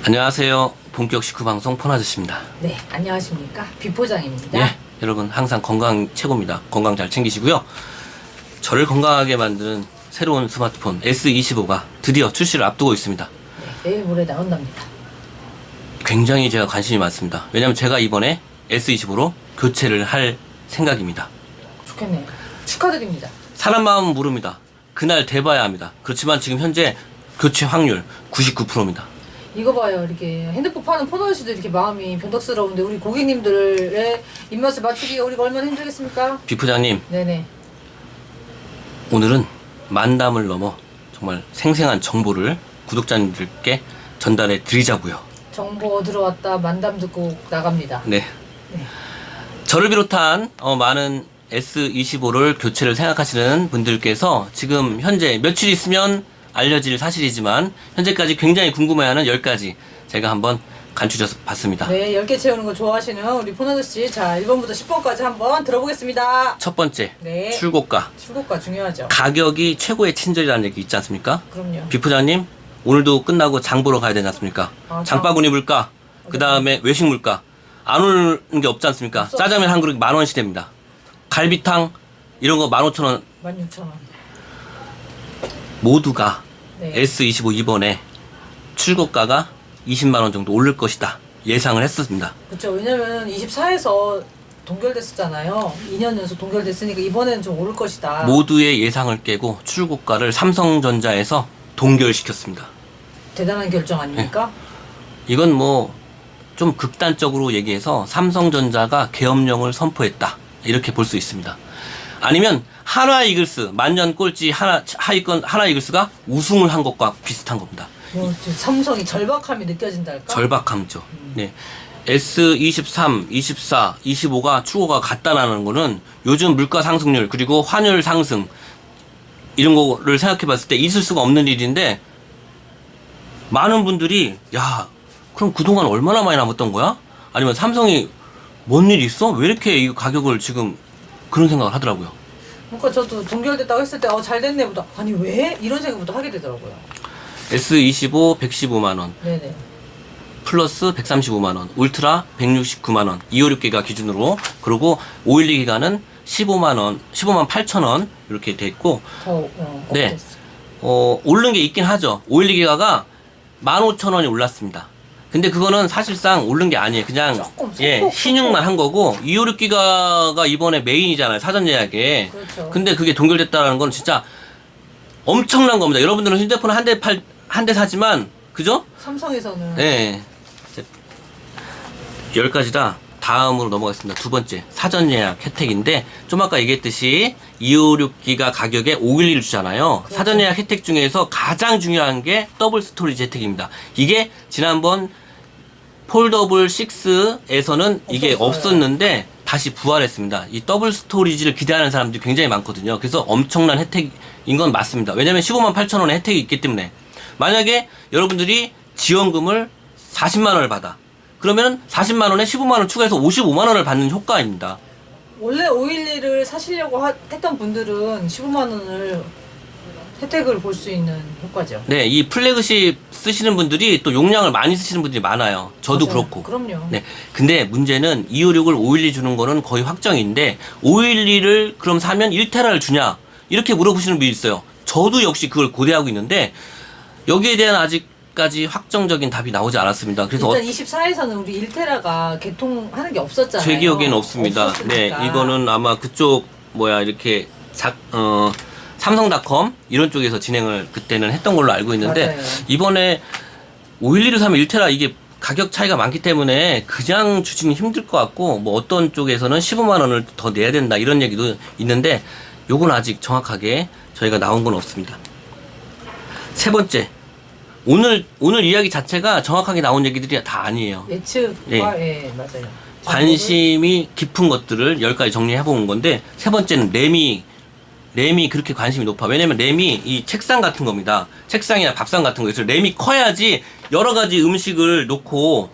안녕하세요. 본격 식후 방송 폰아저씨입니다. 네, 안녕하십니까. 비포장입니다. 예, 여러분 항상 건강 최고입니다. 건강 잘 챙기시고요. 저를 건강하게 만드는 새로운 스마트폰 S25가 드디어 출시를 앞두고 있습니다. 네, 내일 모레 나온답니다. 굉장히 제가 관심이 많습니다. 왜냐면 제가 이번에 S25로 교체를 할 생각입니다. 좋겠네요. 축하드립니다. 사람 마음은 모릅니다. 그날 돼봐야 합니다. 그렇지만 지금 현재 교체 확률 99%입니다. 이거 봐요. 이렇게 핸드폰 파는 폰아저씨도 이렇게 마음이 변덕스러운데 우리 고객님들의 입맛을 맞추기가 우리가 얼마나 힘들겠습니까? 비부장님, 네네. 오늘은 만담을 넘어 정말 생생한 정보를 구독자님들께 전달해 드리자고요. 정보 얻으러 왔다 만담 듣고 나갑니다. 네. 네. 저를 비롯한 많은 S25를 교체를 생각하시는 분들께서 지금 현재 며칠 있으면 알려질 사실이지만 현재까지 굉장히 궁금해하는 10가지 제가 한번 간추려서 봤습니다. 네, 10개 채우는 거 좋아하시는 우리 폰아저씨. 자, 1번부터 10번까지 한번 들어보겠습니다. 첫 번째, 네. 출고가. 출고가 중요하죠. 가격이 최고의 친절이라는 얘기 있지 않습니까? 그럼요. 비부장님, 오늘도 끝나고 장 보러 가야 되지 않습니까? 아, 장바구니 물가, 그 다음에 외식 물가. 안 오는 게 없지 않습니까? 없어. 짜장면 한 그릇 10,000원 시대입니다. 갈비탕, 이런 거 15,000원. 16,000원. 모두가 네. S25 이번에 출고가가 20만원 정도 오를 것이다 예상을 했습니다. 그렇죠. 왜냐면 24에서 동결됐었잖아요. 2년 연속 동결됐으니까 이번에는 좀 오를 것이다. 모두의 예상을 깨고 출고가를 삼성전자에서 동결시켰습니다. 대단한 결정 아닙니까? 이건 뭐 좀 극단적으로 얘기해서 삼성전자가 계엄령을 선포했다 이렇게 볼 수 있습니다. 아니면 하나 이글스 만년 꼴찌 하위권 하나 이글스가 우승을 한 것과 비슷한 겁니다. 뭐 삼성이 절박함이 느껴진달까? 절박함죠. 네. S23, 24, 25가 출고가 같다라는 거는 요즘 물가 상승률 그리고 환율 상승 이런 거를 생각해 봤을 때 있을 수가 없는 일인데 많은 분들이 야 그럼 그동안 얼마나 많이 남았던 거야? 아니면 삼성이 뭔 일 있어? 왜 이렇게 이 가격을 지금 그런 생각을 하더라고요. 그러니까 저도 동결됐다고 했을 때 잘 됐네 보다 아니 왜? 이런 생각부터 하게 되더라고요. S25 115만원 네네. 플러스 135만원 울트라 169만원 256기가 기준으로 그리고 512 기가는 15만원 15만 8천원 이렇게 돼 있고 더 네. 오른 게 있긴 하죠. 512 기가가 15,000원이 올랐습니다. 근데 그거는 사실상 오른 게 아니에요. 그냥 조금 신용만 한 거고 256기가가 이번에 메인이잖아요. 사전 예약에. 그렇죠. 근데 그게 동결됐다는 건 진짜 엄청난 겁니다. 여러분들은 휴대폰 한 대 사지만 그죠? 삼성에서는 네. 10가지다. 다음으로 넘어가겠습니다. 두 번째, 사전 예약 혜택인데, 좀 아까 얘기했듯이 256기가 가격에 511을 주잖아요. 그렇죠. 사전 예약 혜택 중에서 가장 중요한 게 더블 스토리지 혜택입니다. 이게 지난번 폴더블 6에서는 이게 없었어요. 없었는데, 다시 부활했습니다. 이 더블 스토리지를 기대하는 사람들이 굉장히 많거든요. 그래서 엄청난 혜택인 건 맞습니다. 왜냐면 15만 8천원의 혜택이 있기 때문에. 만약에 여러분들이 지원금을 40만원을 받아. 그러면 40만원에 15만원 추가해서 55만원을 받는 효과입니다. 원래 511을 사시려고 했던 분들은 15만원을 혜택을 볼 수 있는 효과죠. 네, 이 플래그십 쓰시는 분들이 또 용량을 많이 쓰시는 분들이 많아요. 저도 맞아요. 그렇고. 그럼요. 네. 근데 문제는 256을 512 주는 거는 거의 확정인데 512를 그럼 사면 1테라를 주냐? 이렇게 물어보시는 분이 있어요. 저도 역시 그걸 고대하고 있는데 여기에 대한 아직까지 확정적인 답이 나오지 않았습니다. 그래서 일단 24에서는 우리 1테라가 개통하는 게 없었잖아요. 제 기억에는 없습니다. 없었으니까. 네, 이거는 아마 그쪽 이렇게 삼성닷컴 이런 쪽에서 진행을 그때는 했던 걸로 알고 있는데 맞아요. 이번에 512를 사면 1테라 이게 가격 차이가 많기 때문에 그냥 주시기 힘들 것 같고 뭐 어떤 쪽에서는 15만 원을 더 내야 된다 이런 얘기도 있는데 요건 아직 정확하게 저희가 나온 건 없습니다. 세 번째, 오늘 이야기 자체가 정확하게 나온 얘기들이 다 아니에요. 예측과 예, 맞아요. 관심이 깊은 것들을 10가지 정리해 본 건데 세 번째는 램이 그렇게 관심이 높아. 왜냐면 램이 이 책상 같은 겁니다. 책상이나 밥상 같은 거에서 램이 커야지 여러 가지 음식을 놓고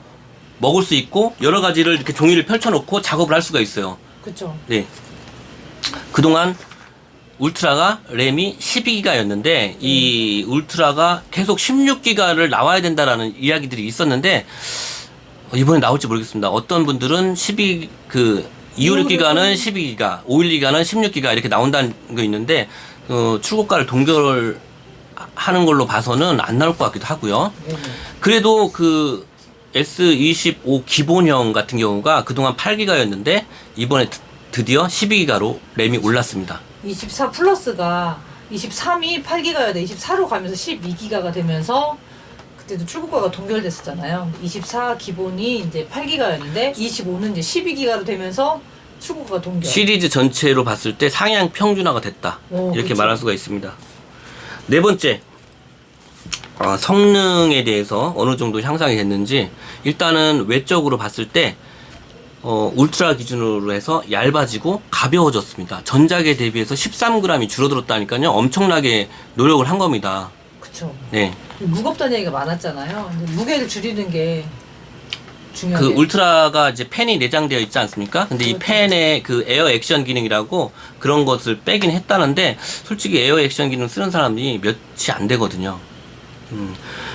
먹을 수 있고 여러 가지를 이렇게 종이를 펼쳐 놓고 작업을 할 수가 있어요. 그렇죠. 네. 그동안 울트라가 램이 12기가였는데 이 울트라가 계속 16기가를 나와야 된다라는 이야기들이 있었는데 이번에 나올지 모르겠습니다. 어떤 분들은 256기가는 12기가, 512기가는 16기가 이렇게 나온다는 거 있는데 출고가를 동결하는 걸로 봐서는 안 나올 것 같기도 하고요. 그래도 그 S25 기본형 같은 경우가 그동안 8기가였는데 이번에 드디어 12기가로 램이 올랐습니다. 24 플러스가 23이 8기가였는데 24로 가면서 12기가가 되면서 그때도 출고가가 동결됐었잖아요. 24 기본이 이제 8기가였는데 25는 이제 12기가로 되면서 출고가가 동결. 시리즈 전체로 봤을 때 상향 평준화가 됐다. 이렇게 그렇죠. 말할 수가 있습니다. 네 번째, 성능에 대해서 어느 정도 향상이 됐는지 일단은 외적으로 봤을 때 울트라 기준으로 해서 얇아지고 가벼워졌습니다. 전작에 대비해서 13g이 줄어들었다니까요. 엄청나게 노력을 한 겁니다. 그쵸. 네. 무겁다는 얘기가 많았잖아요. 근데 무게를 줄이는 게 중요해요. 그 울트라가 이제 팬이 내장되어 있지 않습니까? 근데 이 그렇죠. 팬에 그 에어 액션 기능이라고 그런 것을 빼긴 했다는데 솔직히 에어 액션 기능 쓰는 사람이 몇이 안 되거든요.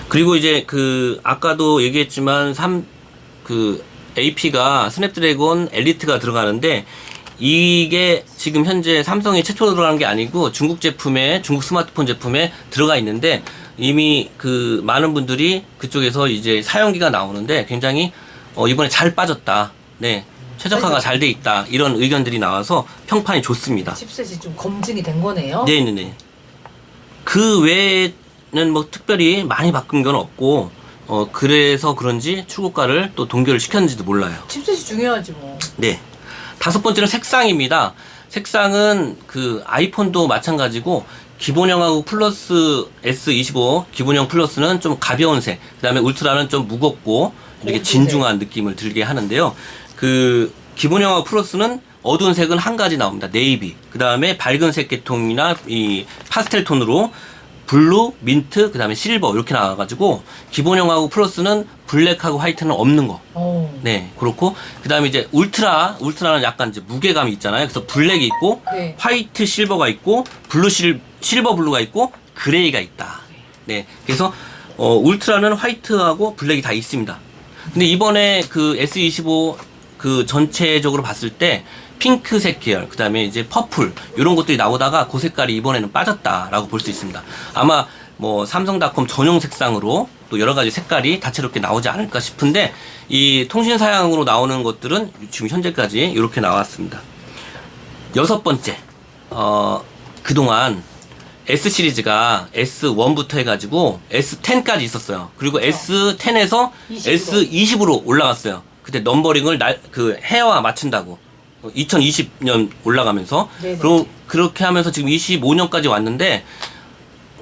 그리고 이제 그 아까도 얘기했지만 AP가 스냅드래곤 엘리트가 들어가는데 이게 지금 현재 삼성이 최초로 들어가는 게 아니고 중국 스마트폰 제품에 들어가 있는데 이미 그 많은 분들이 그쪽에서 이제 사용기가 나오는데 굉장히 이번에 잘 빠졌다. 네. 최적화가 잘 돼 있다. 이런 의견들이 나와서 평판이 좋습니다. 칩셋이 좀 검증이 된 거네요. 네네네. 그 외에는 뭐 특별히 많이 바꾼 건 없고 그래서 그런지 출고가를 또 동결을 시켰는지도 몰라요. 칩셋이 중요하지 뭐. 네. 다섯 번째는 색상입니다. 색상은 그 아이폰도 마찬가지고 기본형하고 플러스 S25 기본형 플러스는 좀 가벼운 색, 그 다음에 울트라는 좀 무겁고 이렇게 진중한 느낌을 들게 하는데요. 그 기본형하고 플러스는 어두운 색은 한 가지 나옵니다. 네이비. 그 다음에 밝은 색 계통이나 이 파스텔 톤으로 블루, 민트, 그 다음에 실버 이렇게 나와가지고 기본형하고 플러스는 블랙하고 화이트는 없는 거. 네, 그렇고 그 다음에 이제 울트라는 약간 이제 무게감이 있잖아요. 그래서 블랙이 있고 네. 화이트 실버가 있고 실버 블루가 있고 그레이가 있다. 네, 그래서 울트라는 화이트하고 블랙이 다 있습니다. 근데 이번에 그 S25 그 전체적으로 봤을 때 핑크색 계열, 그 다음에 이제 퍼플 이런 것들이 나오다가 그 색깔이 이번에는 빠졌다라고 볼 수 있습니다. 아마 뭐 삼성닷컴 전용 색상으로 또 여러 가지 색깔이 다채롭게 나오지 않을까 싶은데 이 통신사양으로 나오는 것들은 지금 현재까지 이렇게 나왔습니다. 여섯 번째, 그동안 S 시리즈가 S1부터 해가지고 S10까지 있었어요. 그리고 S10에서 20으로. S20으로 올라갔어요. 그때 넘버링을 해와 맞춘다고. 2020년 올라가면서. 네네. 그리고 그렇게 하면서 지금 25년까지 왔는데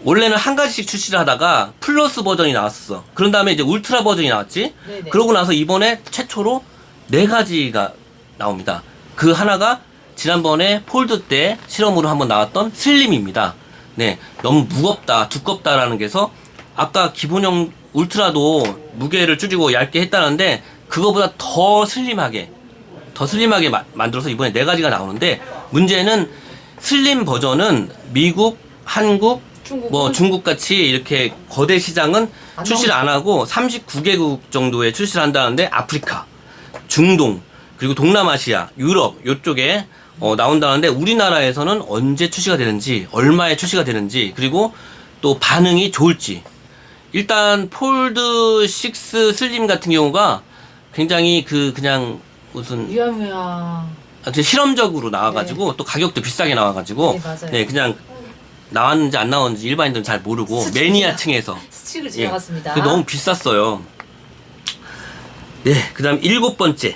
원래는 한 가지씩 출시를 하다가 플러스 버전이 나왔었어. 그런 다음에 이제 울트라 버전이 나왔지. 네네. 그러고 나서 이번에 최초로 4가지가 나옵니다. 그 하나가 지난번에 폴드 때 실험으로 한번 나왔던 슬림입니다. 네, 너무 무겁다, 두껍다라는 게서 아까 기본형 울트라도 무게를 줄이고 얇게 했다는데 그거보다 더 슬림하게 만들어서 이번에 4가지가 나오는데 문제는 슬림 버전은 미국, 한국, 중국 같이 이렇게 거대 시장은 출시를 안 하고 39개국 정도에 출시를 한다는데 아프리카, 중동, 그리고 동남아시아, 유럽 요쪽에 나온다는데 우리나라에서는 언제 출시가 되는지, 얼마에 출시가 되는지, 그리고 또 반응이 좋을지. 일단 폴드 6 슬림 같은 경우가 굉장히 그냥 무슨 실험적으로 나와가지고 또 가격도 비싸게 나와가지고 네, 맞아요. 네, 그냥 나왔는지 안 나왔는지 일반인들은 잘 모르고 매니아층에서 스치를 지나갔습니다. 너무 비쌌어요. 네, 그다음 7번째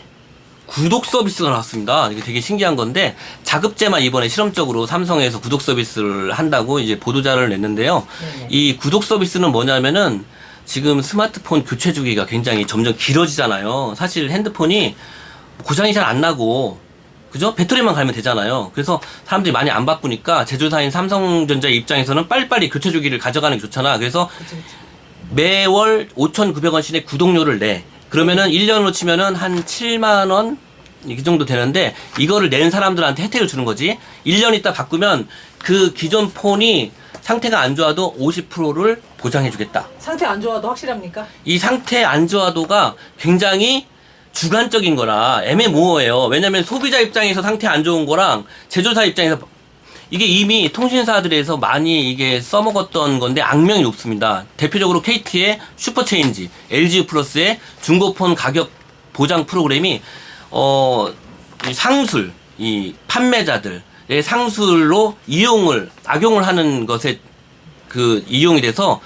구독 서비스가 나왔습니다. 이게 되게 신기한 건데 자급제만 이번에 실험적으로 삼성에서 구독 서비스를 한다고 이제 보도자를 냈는데요. 네네. 이 구독 서비스는 뭐냐면은 지금 스마트폰 교체 주기가 굉장히 점점 길어지잖아요. 사실 핸드폰이 고장이 잘 안 나고 그죠? 배터리만 갈면 되잖아요. 그래서 사람들이 많이 안 바쁘니까 제조사인 삼성전자 입장에서는 빨리빨리 교체 주기를 가져가는 게 좋잖아. 그래서 그쵸. 매월 5,900원씩의 구독료를 내. 그러면은 1년으로 치면은 한 7만원 이 정도 되는데 이거를 낸 사람들한테 혜택을 주는 거지. 1년 있다 바꾸면 그 기존 폰이 상태가 안 좋아도 50%를 보장해 주겠다. 상태 안 좋아도 확실합니까? 이 상태 안 좋아도가 굉장히 주관적인 거라 애매모호해요. 왜냐면 소비자 입장에서 상태 안 좋은 거랑 제조사 입장에서 이게 이미 통신사들에서 많이 이게 써먹었던 건데 악명이 높습니다. 대표적으로 KT의 슈퍼체인지, LG 플러스의 중고폰 가격 보장 프로그램이 이 상술, 이 판매자들의 상술로 악용을 하는 것에 그 이용이 돼서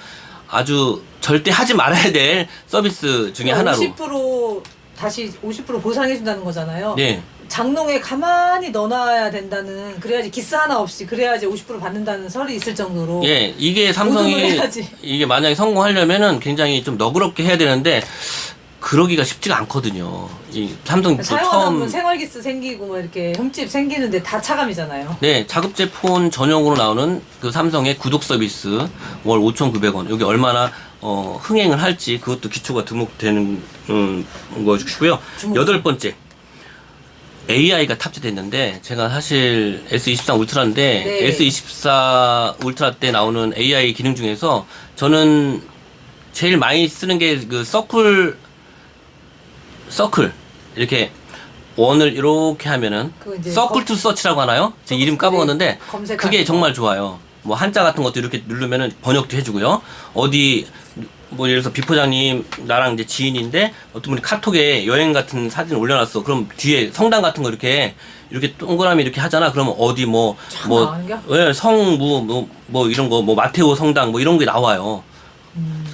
아주 절대 하지 말아야 될 서비스 중에 하나로. 50% 다시 50% 보상해준다는 거잖아요. 네. 장롱에 가만히 넣어놔야 된다는, 그래야지 기스 하나 없이 그래야지 50% 받는다는 설이 있을 정도로. 예, 이게 보존을 삼성이 해야지. 이게 만약에 성공하려면은 굉장히 좀 너그럽게 해야 되는데 그러기가 쉽지가 않거든요. 이 삼성 또 사용하다 처음 보면 생활기스 생기고 뭐 이렇게 흠집 생기는데 다 차감이잖아요. 네, 자급제 폰 전용으로 나오는 그 삼성의 구독 서비스 월 5,900원. 여기 얼마나 흥행을 할지 그것도 기초가 두목되는 것이고요. 여덟 번째. AI가 탑재됐는데 제가 사실 S23 울트라인데 네. S24 울트라 때 나오는 AI 기능 중에서 저는 제일 많이 쓰는 게 그 서클 이렇게 원을 이렇게 하면은 그 이제 서클 투 서치라고 하나요? 제 이름 까먹었는데 검색하는 그게 거. 정말 좋아요. 뭐 한자 같은 것도 이렇게 누르면은 번역도 해주고요. 어디 뭐 예를 들어서 비포장님 나랑 이제 지인인데 어떤 분이 카톡에 여행 같은 사진 올려놨어. 그럼 뒤에 성당 같은 거 이렇게 동그라미 이렇게 하잖아. 그러면 어디 나오는겨? 성무 뭐 이런 거 뭐 마테오 성당 뭐 이런 게 나와요.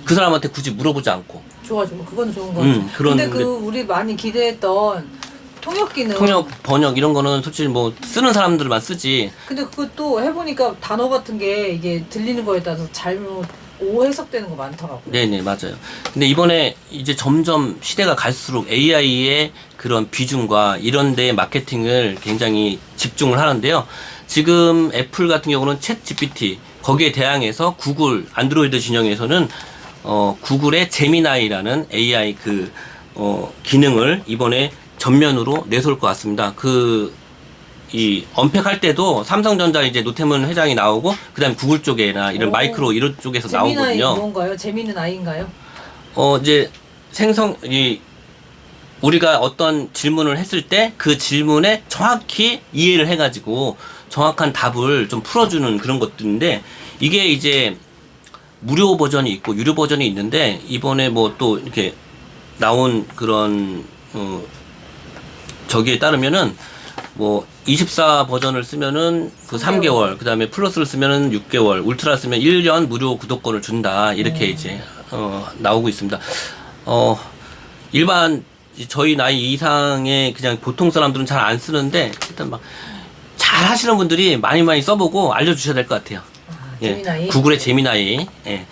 그 사람한테 굳이 물어보지 않고. 좋아. 그건 좋은 거 같아요. 그런 근데 우리 많이 기대했던 통역기는. 통역, 번역 이런 거는 솔직히 뭐 쓰는 사람들만 쓰지. 근데 그것도 해보니까 단어 같은 게 이게 들리는 거에 따라서 잘못 오해석되는 거 많더라고요. 네네, 맞아요. 근데 이번에 이제 점점 시대가 갈수록 AI의 그런 비중과 이런 데 마케팅을 굉장히 집중을 하는데요. 지금 애플 같은 경우는 챗 GPT, 거기에 대항해서 구글, 안드로이드 진영에서는 구글의 제미나이라는 AI 기능을 이번에 전면으로 내세울 것 같습니다. 이 언팩할 때도 삼성전자 이제 노태문 회장이 나오고 그다음에 구글 쪽에나 이런 마이크로 이런 쪽에서 제미나이 나오거든요. 뭔가요? 재미는 아이인가요? 이제 우리가 어떤 질문을 했을 때 그 질문에 정확히 이해를 해가지고 정확한 답을 좀 풀어주는 그런 것들인데 이게 이제 무료 버전이 있고 유료 버전이 있는데 이번에 뭐 또 이렇게 나온 그런 저기에 따르면은 뭐 24 버전을 쓰면은 그 3개월, 그다음에 플러스를 쓰면은 6개월, 울트라 쓰면 1년 무료 구독권을 준다. 이렇게 이제 나오고 있습니다. 일반 저희 나이 이상의 그냥 보통 사람들은 잘 안 쓰는데 일단 막 잘 하시는 분들이 많이 써보고 알려주셔야 될 것 같아요. 제미나이. 구글의 제미나이. 예.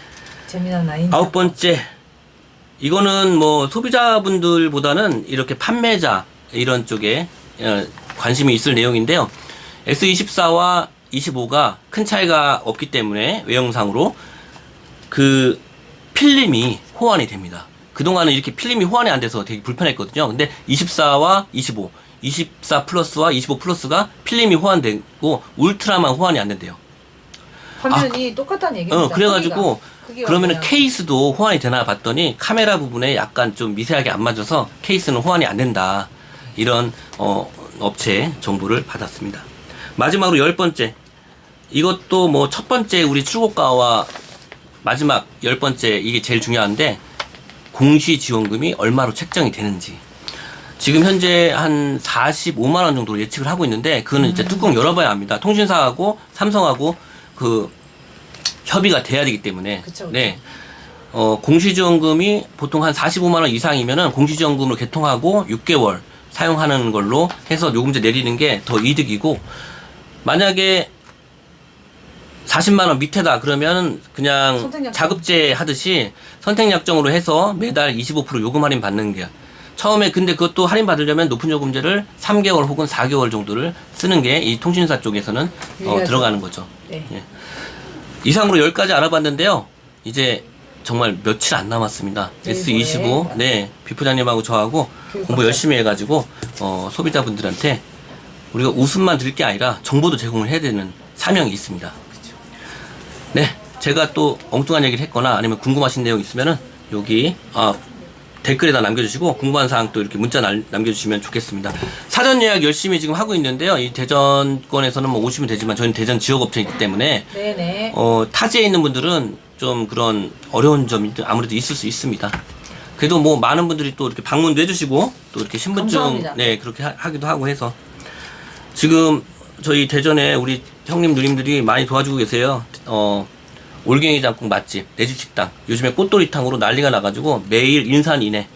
재미난 아홉 번째, 이거는 뭐 소비자분들보다는 이렇게 판매자 이런 쪽에 관심이 있을 내용인데요. S24와 25가 큰 차이가 없기 때문에 외형상으로 그 필름이 호환이 됩니다. 그동안은 이렇게 필름이 호환이 안 돼서 되게 불편했거든요. 근데 24와 25, 24 플러스와 25 플러스가 필름이 호환되고 울트라만 호환이 안 된대요. 화면이 똑같다는 얘기입니다. 그래가지고 크기가 그러면은 그냥. 케이스도 호환이 되나 봤더니 카메라 부분에 약간 좀 미세하게 안 맞아서 케이스는 호환이 안 된다. 이런 업체 정보를 받았습니다. 마지막으로 10번째. 이것도 뭐 첫 번째 우리 출고가와 마지막 10번째 이게 제일 중요한데 공시 지원금이 얼마로 책정이 되는지. 지금 현재 한 45만 원 정도로 예측을 하고 있는데 그거는 이제 뚜껑 열어봐야 합니다. 통신사하고 삼성하고 그 협의가 돼야 되기 때문에. 그쵸. 네. 공시지원금이 보통 한 45만 원 이상이면은 공시지원금으로 개통하고 6개월 사용하는 걸로 해서 요금제 내리는 게 더 이득이고, 만약에 40만 원 밑에다 그러면 그냥 선택약정. 자급제 하듯이 선택약정으로 해서 매달 25% 요금 할인 받는 게, 처음에 근데 그것도 할인 받으려면 높은 요금제를 3개월 혹은 4개월 정도를 쓰는 게 이 통신사 쪽에서는 유리하죠. 들어가는 거죠. 네. 예. 이상으로 10가지 알아봤는데요. 이제 정말 며칠 안 남았습니다. 내일 S25 모레. 네 비포장님하고 저하고 교육 공부 받자. 열심히 해가지고 소비자분들한테 우리가 웃음만 드릴 게 아니라 정보도 제공을 해야 되는 사명이 있습니다. 네, 제가 또 엉뚱한 얘기를 했거나 아니면 궁금하신 내용 있으면은 여기 댓글에다 남겨주시고 궁금한 사항 또 이렇게 문자 남겨주시면 좋겠습니다. 사전 예약 열심히 지금 하고 있는데요. 이 대전권에서는 뭐 오시면 되지만 저희는 대전 지역 업체이기 때문에 네네. 타지에 있는 분들은 좀 그런 어려운 점이 아무래도 있을 수 있습니다. 그래도 뭐 많은 분들이 또 이렇게 방문도 해주시고 또 이렇게 신분증 감사합니다. 네 그렇게 하기도 하고 해서 지금 저희 대전에 우리 형님 누님들이 많이 도와주고 계세요. 올갱이 장국 맛집 내 집 식당 요즘에 꽃도리탕으로 난리가 나가지고 매일 인산인해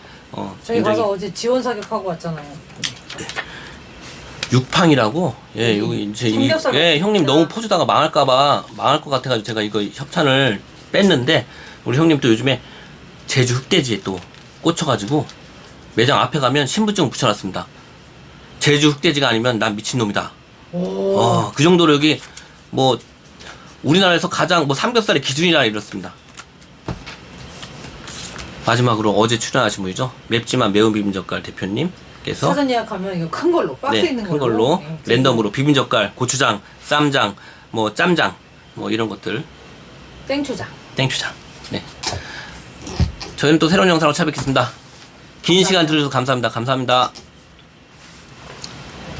저희 가서 어제 지원 사격하고 왔잖아요. 육팡이라고 예 여기 이제 삼겹살 예 형님 먹자. 너무 퍼주다가 망할 것 같아가지고 제가 이거 협찬을 뺐는데 우리 형님 또 요즘에 제주 흑돼지에 또 꽂혀가지고 매장 앞에 가면 신분증 붙여놨습니다. 제주 흑돼지가 아니면 난 미친놈이다. 오. 그 정도로 여기 뭐 우리나라에서 가장 뭐 삼겹살의 기준이라 이렇습니다. 마지막으로 어제 출연하신 분이죠. 맵지만 매운 비빔젓갈 대표님께서 사전 예약하면 이거 큰 걸로 박스 네, 있는 큰 걸로 걸로 네, 랜덤으로 비빔젓갈, 고추장, 쌈장, 뭐 짬장 뭐 이런 것들 땡초장. 땡추장. 네. 저희는 또 새로운 영상으로 찾아뵙겠습니다. 긴 시간 들어주셔서 감사합니다. 감사합니다.